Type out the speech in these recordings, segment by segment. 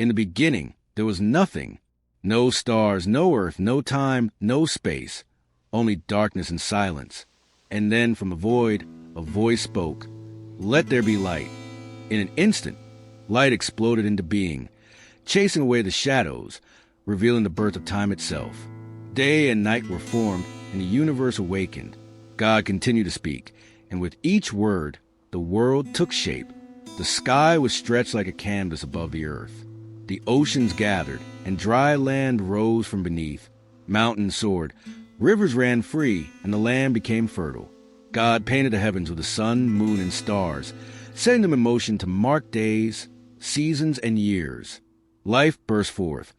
In the beginning, there was nothing. No stars, no earth, no time, no space. Only darkness and silence. And then from the void, a voice spoke, "Let there be light." In an instant, light exploded into being, chasing away the shadows, revealing the birth of time itself. Day and night were formed, and the universe awakened. God continued to speak, and with each word, the world took shape. The sky was stretched like a canvas above the earth. The oceans gathered, and dry land rose from beneath. Mountains soared, rivers ran free, and the land became fertile. God painted the heavens with the sun, moon, and stars, setting them in motion to mark days, seasons, and years. Life burst forth.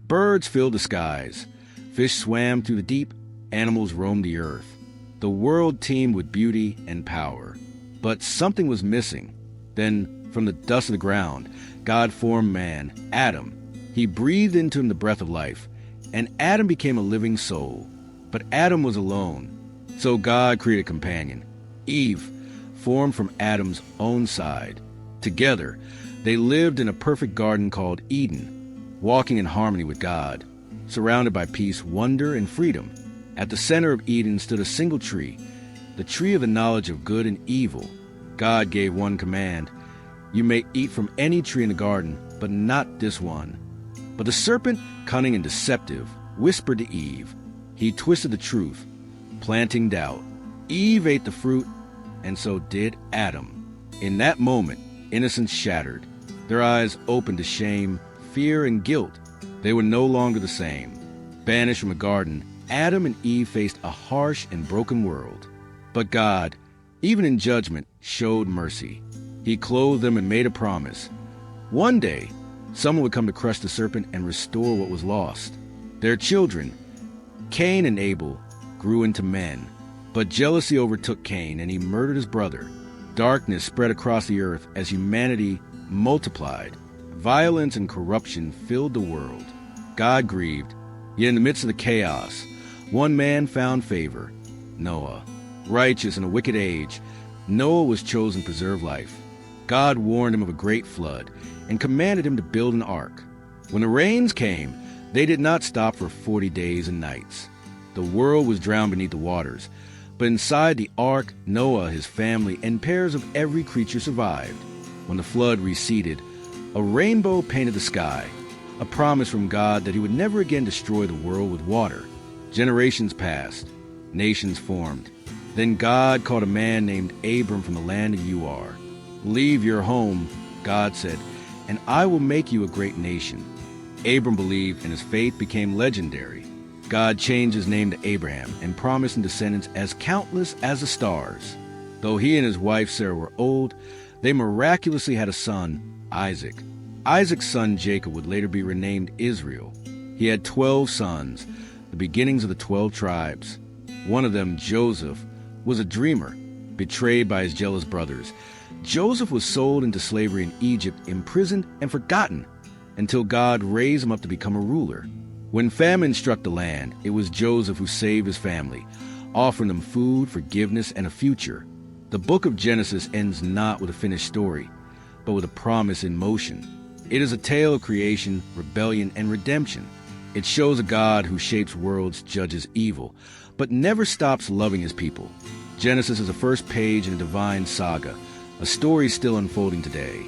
Birds filled the skies. Fish swam through the deep. Animals roamed the earth. The world teemed with beauty and power. But something was missing. Then, from the dust of the ground, God formed man, Adam. He breathed into him the breath of life, and Adam became a living soul. But Adam was alone. So God created a companion, Eve, formed from Adam's own side. Together, they lived in a perfect garden called Eden, walking in harmony with God, surrounded by peace, wonder, and freedom. At the center of Eden stood a single tree, the tree of the knowledge of good and evil. God gave one command: "You may eat from any tree in the garden, but not this one." But the serpent, cunning and deceptive, whispered to Eve. He twisted the truth, planting doubt. Eve ate the fruit, and so did Adam. In that moment, innocence shattered. Their eyes opened to shame, fear, and guilt. They were no longer the same. Banished from a garden, Adam and Eve faced a harsh and broken world. But God, even in judgment, showed mercy. He clothed them and made a promise. One day, someone would come to crush the serpent and restore what was lost. Their children, Cain and Abel, grew into men. But jealousy overtook Cain, and he murdered his brother. Darkness spread across the earth as humanity multiplied. Violence and corruption filled the world. God grieved. Yet in the midst of the chaos, one man found favor: Noah. Righteous in a wicked age, Noah was chosen to preserve life. God warned him of a great flood and commanded him to build an ark. When the rains came, they did not stop for 40 days and nights. The world was drowned beneath the waters, but inside the ark, Noah, his family, and pairs of every creature survived. When the flood receded, a rainbow painted the sky, a promise from God that he would never again destroy the world with water. Generations passed, nations formed. Then God called a man named Abram from the land of Ur. "Leave your home," God said, "and I will make you a great nation." Abram believed, and his faith became legendary. God changed his name to Abraham and promised him descendants as countless as the stars. Though he and his wife Sarah were old, they miraculously had a son, Isaac. Isaac's son Jacob would later be renamed Israel. He had 12 sons, the beginnings of the 12 tribes. One of them, Joseph, was a dreamer, betrayed by his jealous brothers. Joseph was sold into slavery in Egypt, imprisoned and forgotten, until God raised him up to become a ruler. When famine struck the land, it was Joseph who saved his family, offering them food, forgiveness, and a future. The book of Genesis ends not with a finished story, but with a promise in motion. It is a tale of creation, rebellion, and redemption. It shows a God who shapes worlds, judges evil, but never stops loving his people. Genesis is the first page in a divine saga, a story still unfolding today.